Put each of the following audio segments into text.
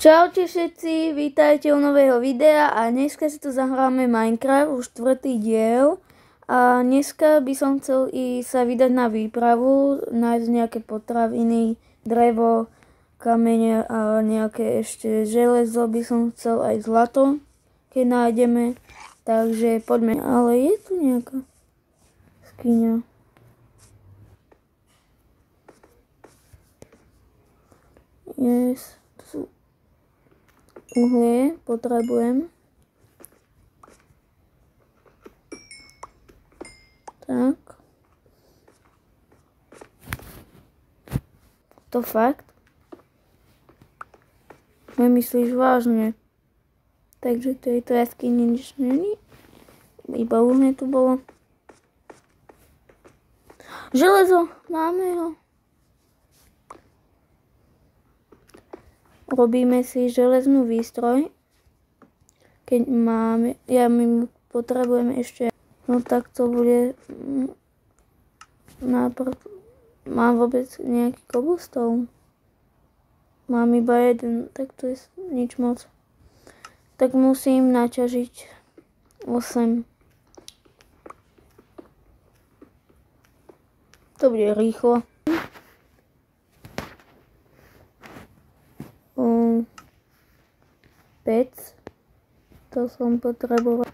Čaute všetci, vítajte u nového videa a dneska si tu zahráme Minecraft, už 4. diel. A dneska by som chcel sa vydať na výpravu, nájsť nejaké potraviny, drevo, kamene a nejaké ešte železo by som chcel, aj zlato, keď nájdeme. Takže poďme, ale je tu nejaká skriňa. Yes, to sú uhlie, potrebujem. Tak. To fakt? Nemyslíš vážne? Takže tejto jaskyni nič není? Iba uhlie tu bolo. Železo! Máme ho. Robíme si železnú výstroj. Keď máme, my potrebujeme ešte, no tak to bude mám vôbec nejaký cobblestone? Mám iba jeden, tak to je nič moc. Tak musím naťažiť 8. To bude rýchlo. Pec. To som potreboval.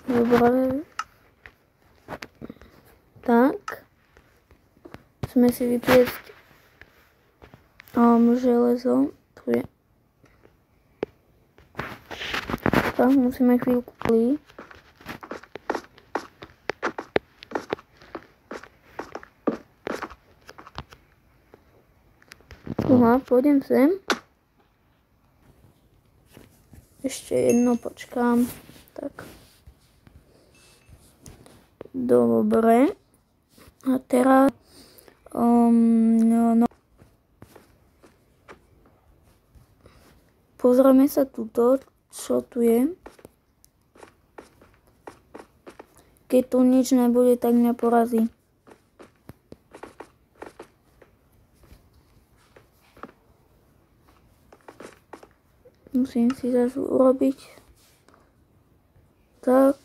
Dobre. Tak. Musíme si vypiecť železo. Tu je. Tak, musíme chvíľku plí. Aha, pôjdem sem. Ešte jedno počkám. Tak. Dobre. A teraz pozrieme sa tuto, čo tu je. Keď tu nič nebude, tak mňa porazí. Musím si zase urobiť tak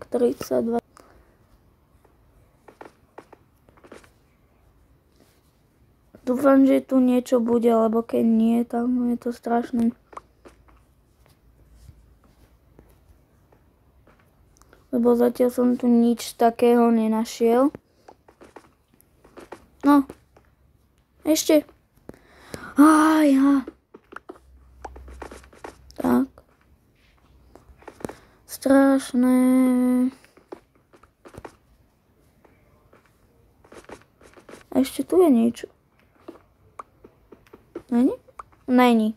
32. Dúfam, že tu niečo bude, lebo keď nie, tak je to strašné. Lebo zatiaľ som tu nič takého nenašiel. No, ešte. Ja. Tak. Strašné. Ešte tu je niečo. Není? Není.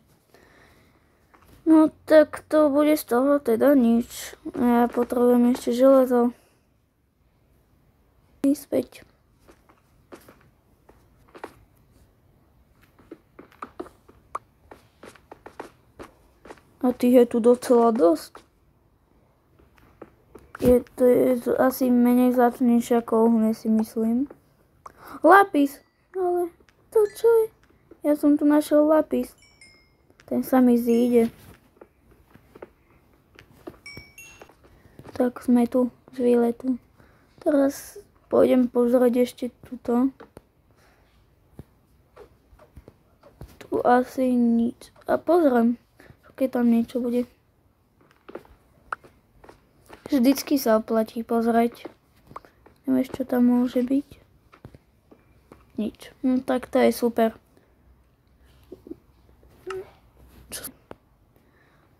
No tak to bude z toho teda nič. Ja potrebujem ešte železo. Späť. A tých je tu docela dosť. To je asi menej vzácnejšie ako uhlie, si myslím. Lapis. Ale to čo je? Ja som tu našiel lapis. Ten sa mi zíde. Tak sme tu z výletu. Teraz pôjdem pozrieť ešte tuto. Tu asi nič. A pozriem, keď tam niečo bude. Vždycky sa oplatí pozrieť. Nevieš, čo tam môže byť? Nič. No tak to je super.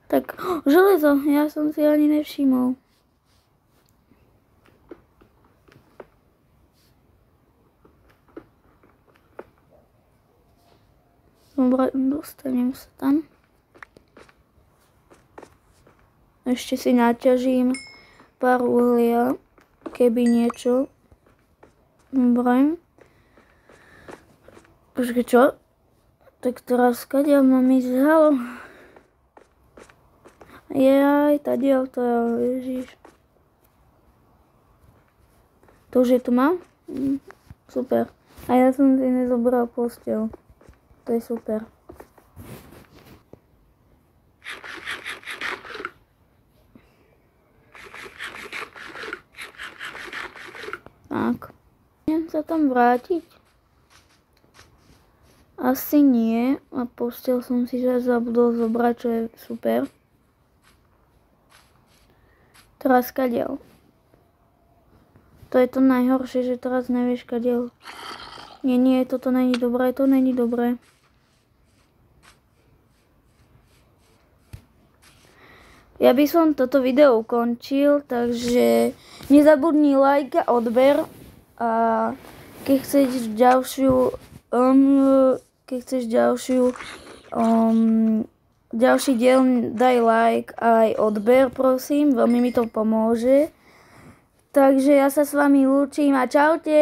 Tak, železo, ja som si ani nevšimol. Dobre, dostanem sa tam. Ešte si naťažím pár uhlia, keby niečo. Dobre. Počkej, čo? Tak teraz kadiaľ mám ísť, halo? Jaj, tadiaľ to je, ježiš. To už je tu mám? Super. A ja som si nezobral posteľ. To je super. Tak. Idem sa tam vrátiť? Asi nie. A posteľ som si že zabudol zobrať, čo je super. Teraz kadiaľ. To je to najhoršie, že teraz nevieš kadiaľ. Nie, toto není dobré, to není dobré. Ja by som toto video ukončil, takže nezabudni like a odber. A keď chceš ďalší diel, daj like aj odber, prosím, veľmi mi to pomôže. Takže ja sa s vami lúčim a čaute!